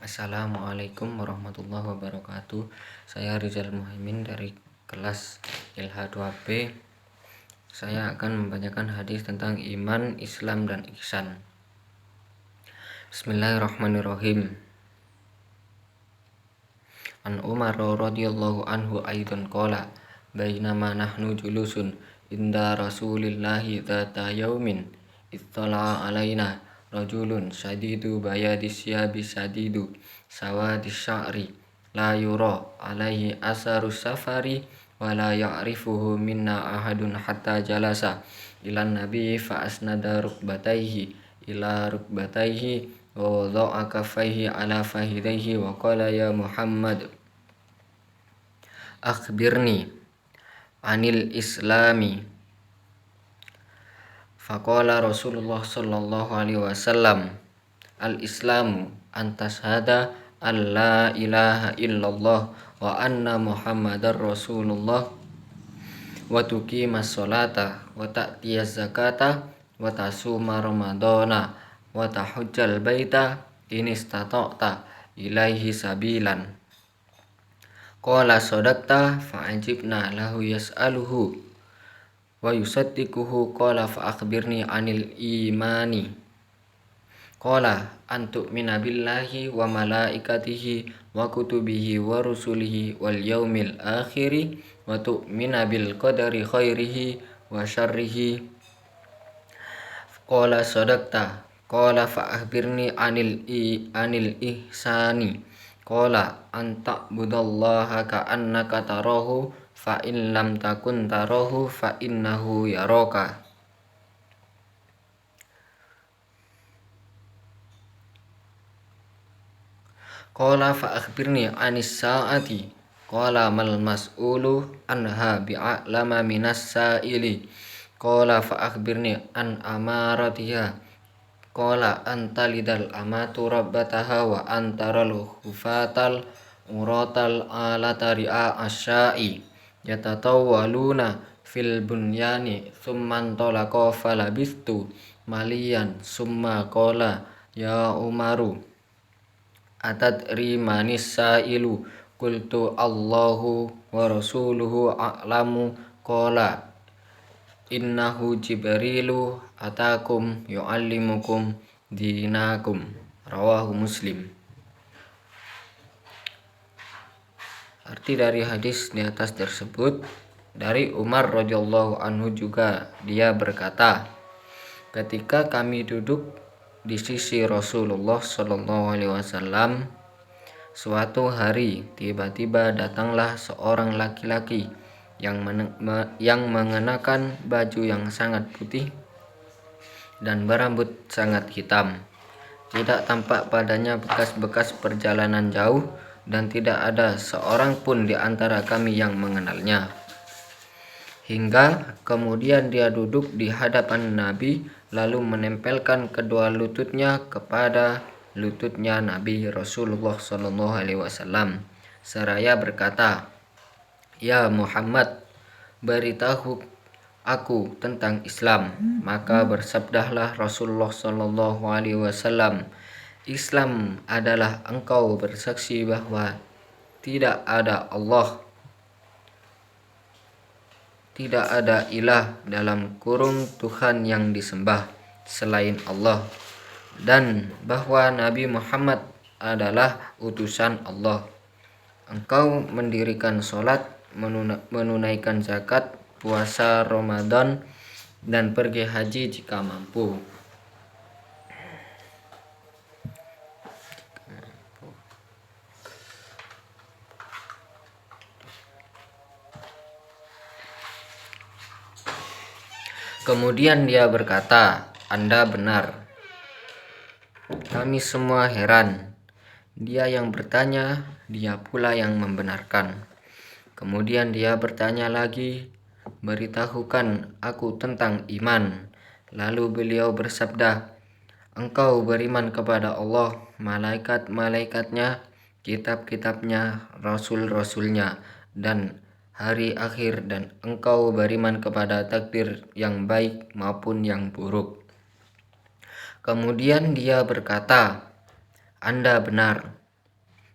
Assalamualaikum warahmatullahi wabarakatuh. Saya Rizal Muhaimin dari kelas LH2B. Saya akan membacakan hadis tentang iman, Islam, dan ihsan. Bismillahirrahmanirrahim. An Umar radhiyallahu anhu aidan qala bainama nahnu julusun inda Rasulillahi dzata yaumin ittala'a alaina rajulun syadidu bayadis siyabi sadidu sawadis sya'ri la yura alaihi asarus safari wa la ya'rifuhu minna ahadun hatta jalasa ila nabi fa asnada rukbataihi ila rukbataihi wa wada'a kaffaihi ala fahidaihi wa qala ya Muhammad akhbirni anil islami. Faqala Rasulullah sallallahu alaihi wasallam al-islamu antashhada an la ilaha illallah wa anna muhammadar rasulullah wa tuqimas sholata wa ta'tiyaz zakata wa tasuma ramadana wa tahujjal baita in istata'ta ilaihi sabilan. Qala sadaqta fa'ajibna lahu yas'aluhu wa yusaddiquhu. Qala fa akhbirni anil imani. Qala an tu'mina billahi wa malaikatihi wa kutubihi wa rusulihi wal yaumil akhiri wa tu'mina bil qadari khairihi wa syarrihi. Qala sadaqta. Qala fa akhbirni anil ihsani. Qala an ta'budallaha ka'annaka tarahu fa in lam takun tarahu fa innahu yaraka. Qala fa akhbirni anis sa'ati. Qala mal mas'ulu anha bi'a'lama minas sa'ili. Qala fa akhbirni an amaratiha. Qala antalidal amatu rabbataha wa antaral hufatal uratal alatari'a asyai yatatawwaluna fil bunyani thumman talaqa falabistu maliyan summa qala ya Umaru atadri manis sailu. Qultu Allahu wa rasuluhu a'lamu. Qala innahu Jibrilu atakum yu'allimukum dinakum. Rawahu Muslim. Arti dari hadis di atas tersebut, dari Umar radhiyallahu anhu juga dia berkata, ketika kami duduk di sisi Rasulullah sallallahu alaihi wasallam, suatu hari tiba-tiba datanglah seorang laki-laki yang mengenakan baju yang sangat putih dan berambut sangat hitam. Tidak tampak padanya bekas-bekas perjalanan jauh dan tidak ada seorang pun di antara kami yang mengenalnya. Hingga kemudian dia duduk di hadapan Nabi lalu menempelkan kedua lututnya kepada lututnya Nabi Rasulullah sallallahu alaihi wasallam seraya berkata, "Ya Muhammad, beritahu aku tentang Islam." Maka bersabdalah Rasulullah sallallahu alaihi wasallam, "Islam adalah engkau bersaksi bahwa tidak ada Allah, tidak ada ilah dalam kurung Tuhan yang disembah selain Allah, dan bahwa Nabi Muhammad adalah utusan Allah. Engkau mendirikan sholat, menunaikan zakat, puasa Ramadan, dan pergi haji jika mampu." Kemudian dia berkata, "Anda benar." Kami semua heran. Dia yang bertanya, dia pula yang membenarkan. Kemudian dia bertanya lagi, "Beritahukan aku tentang iman." Lalu beliau bersabda, "Engkau beriman kepada Allah, malaikat-malaikatnya, kitab-kitabnya, rasul-rasulnya, dan hari akhir, dan engkau beriman kepada takdir yang baik maupun yang buruk." Kemudian dia berkata, "Anda benar."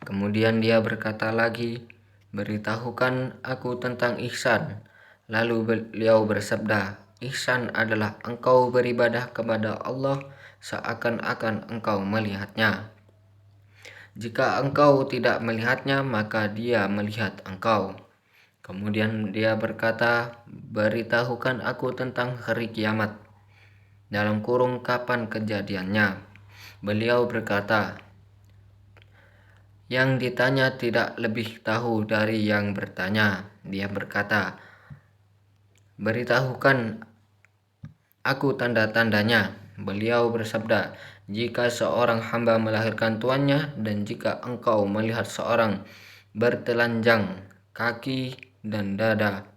Kemudian dia berkata lagi, "Beritahukan aku tentang ihsan." Lalu beliau bersabda, "Ihsan adalah engkau beribadah kepada Allah seakan-akan engkau melihatnya. Jika engkau tidak melihatnya, maka dia melihat engkau." Kemudian dia berkata, "Beritahukan aku tentang hari kiamat. (Kapan kejadiannya?" Beliau berkata, "Yang ditanya tidak lebih tahu dari yang bertanya." Dia berkata, "Beritahukan aku tanda-tandanya." Beliau bersabda, "Jika seorang hamba melahirkan tuannya, dan jika engkau melihat seorang bertelanjang kaki dan dada,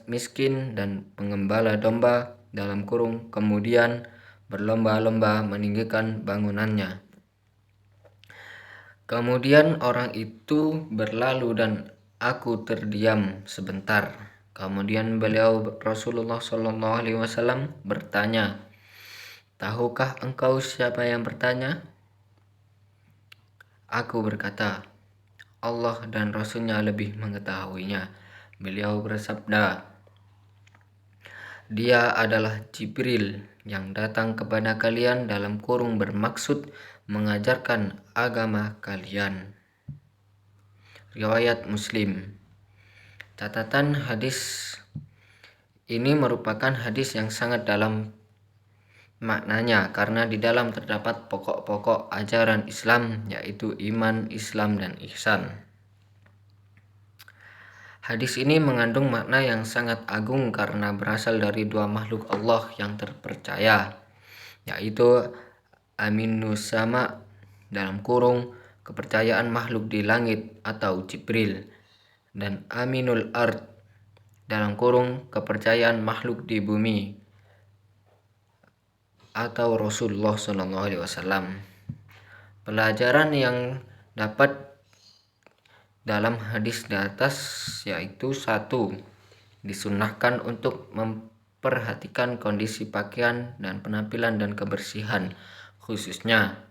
miskin dan pengembala domba kemudian berlomba-lomba meninggikan bangunannya. Kemudian orang itu berlalu dan aku terdiam sebentar. Kemudian Rasulullah SAW bertanya, "Tahukah engkau siapa yang bertanya?" Aku berkata, "Allah dan Rasulnya lebih mengetahuinya." Beliau bersabda, "Dia adalah Jibril yang datang kepada kalian bermaksud mengajarkan agama kalian." Riwayat Muslim. Catatan, hadis ini merupakan hadis yang sangat dalam maknanya karena di dalam terdapat pokok-pokok ajaran Islam, yaitu iman, Islam, dan ihsan. Hadis ini mengandung makna yang sangat agung karena berasal dari dua makhluk Allah yang terpercaya, yaitu Aminus Sama kepercayaan makhluk di langit atau Jibril, dan Aminul Ard kepercayaan makhluk di bumi atau Rasulullah SAW. Pelajaran yang dapat dalam hadis di atas yaitu: 1. Disunahkan untuk memperhatikan kondisi pakaian dan penampilan dan kebersihan, khususnya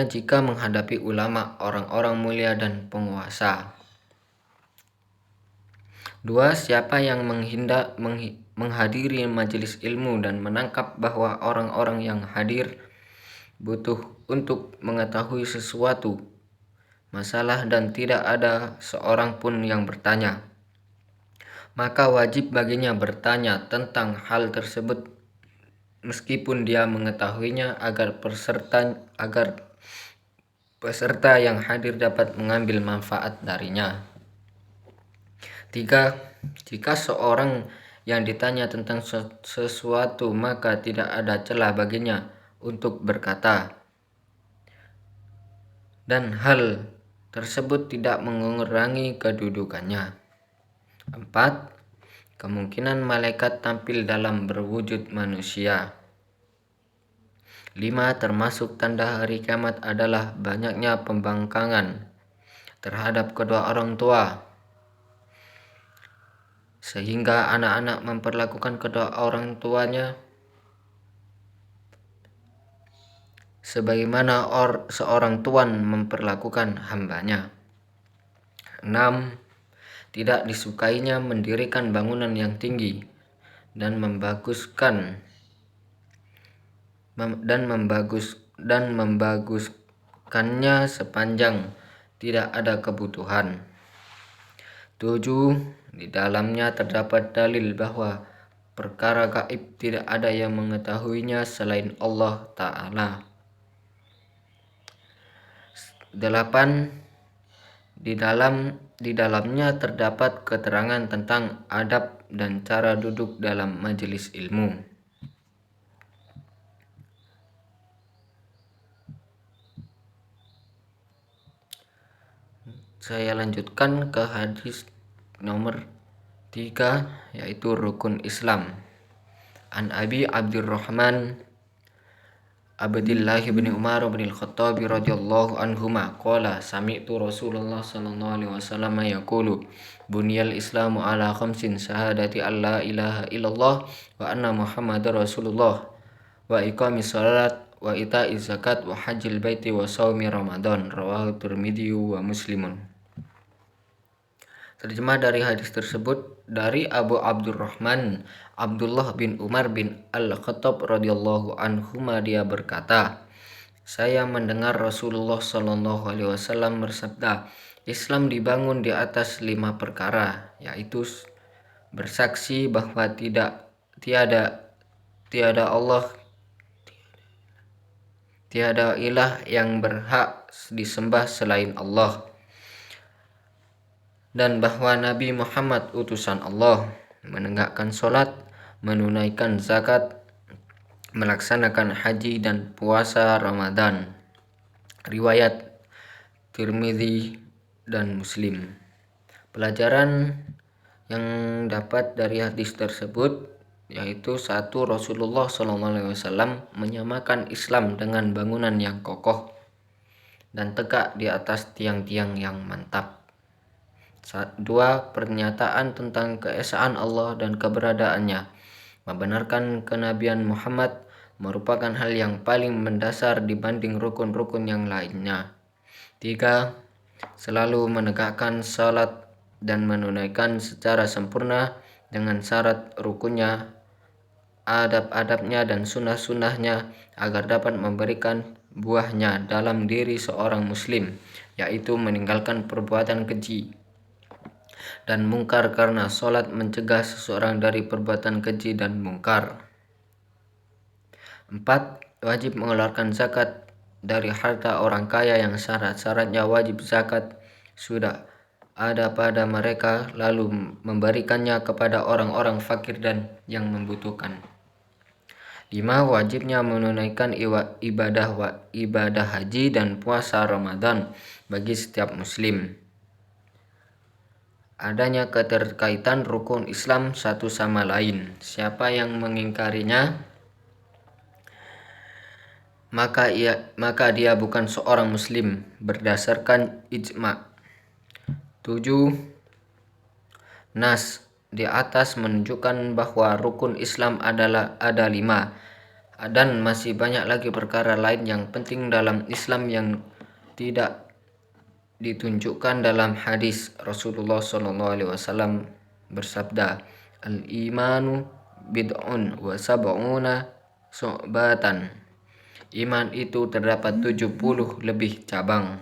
jika menghadapi ulama, orang-orang mulia, dan penguasa. 2. Siapa yang menghadiri majelis ilmu dan menangkap bahwa orang-orang yang hadir butuh untuk mengetahui sesuatu masalah dan tidak ada seorang pun yang bertanya, maka wajib baginya bertanya tentang hal tersebut meskipun dia mengetahuinya agar peserta yang hadir dapat mengambil manfaat darinya. 3. Jika seorang yang ditanya tentang sesuatu maka tidak ada celah baginya untuk berkata, dan hal tersebut tidak mengurangi kedudukannya. 4. Kemungkinan malaikat tampil dalam berwujud manusia. 5. Termasuk tanda hari kiamat adalah banyaknya pembangkangan terhadap kedua orang tua, sehingga anak-anak memperlakukan kedua orang tuanya sebagaimana seorang tuan memperlakukan hambanya. 6. Tidak disukainya mendirikan bangunan yang tinggi dan membaguskannya sepanjang tidak ada kebutuhan. 7. Di dalamnya terdapat dalil bahwa perkara gaib tidak ada yang mengetahuinya selain Allah Ta'ala. 8. Di dalamnya terdapat keterangan tentang adab dan cara duduk dalam majelis ilmu. Saya lanjutkan ke hadis nomor 3, yaitu rukun Islam. An Abi Abdurrahman Abdillah bin Umar bin Al-Khattab radhiyallahu anhuma qala sami'tu Rasulullah sallallahu alaihi wasallam yaqulu bunyal Islamu ala khamsin syahadati alla ilaha illallah wa anna Muhammadar Rasulullah wa iqamis salat wa ita'iz zakat wa hajjil baiti wa shaumi Ramadan. Rawahu Tirmidzi wa Muslimun. Terjemah dari hadis tersebut dari Abu Abdurrahman Abdullah bin Umar bin Al-Khattab radhiyallahu anhuma, dia berkata, saya mendengar Rasulullah Shallallahu alaihi wasallam bersabda, Islam dibangun di atas 5 perkara, yaitu bersaksi bahwa tiada Allah, tiada ilah yang berhak disembah selain Allah, dan bahwa Nabi Muhammad utusan Allah, menegakkan sholat, menunaikan zakat, melaksanakan haji dan puasa Ramadan. Riwayat Tirmidzi dan Muslim. Pelajaran yang dapat dari hadis tersebut yaitu 1. Rasulullah SAW menyamakan Islam dengan bangunan yang kokoh dan tegak di atas tiang-tiang yang mantap. 2. Pernyataan tentang keesaan Allah dan keberadaannya, membenarkan kenabian Muhammad merupakan hal yang paling mendasar dibanding rukun-rukun yang lainnya. 3. Selalu menegakkan salat dan menunaikan secara sempurna dengan syarat rukunnya, adab-adabnya dan sunnah-sunnahnya agar dapat memberikan buahnya dalam diri seorang muslim, yaitu meninggalkan perbuatan keji dan mungkar, karena sholat mencegah seseorang dari perbuatan keji dan mungkar. 4. Wajib mengeluarkan zakat dari harta orang kaya yang syarat-syaratnya wajib zakat sudah ada pada mereka, lalu memberikannya kepada orang-orang fakir dan yang membutuhkan. 5. Wajibnya menunaikan ibadah haji dan puasa Ramadan bagi setiap muslim. Adanya keterkaitan rukun Islam satu sama lain. Siapa yang mengingkarinya, maka dia bukan seorang muslim berdasarkan ijma'. 7. Nas di atas menunjukkan bahwa rukun Islam ada 5, dan masih banyak lagi perkara lain yang penting dalam Islam yang tidak ditunjukkan dalam hadis. Rasulullah SAW bersabda, al-imanu bid'un wa sab'una syu'batan. Iman itu terdapat 70 lebih cabang.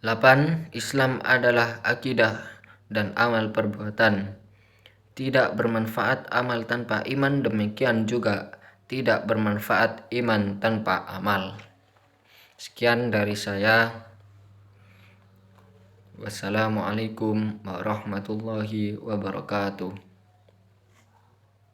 8. Islam adalah akidah dan amal perbuatan. Tidak bermanfaat amal tanpa iman, demikian juga tidak bermanfaat iman tanpa amal. Sekian dari saya. Wassalamualaikum warahmatullahi wabarakatuh.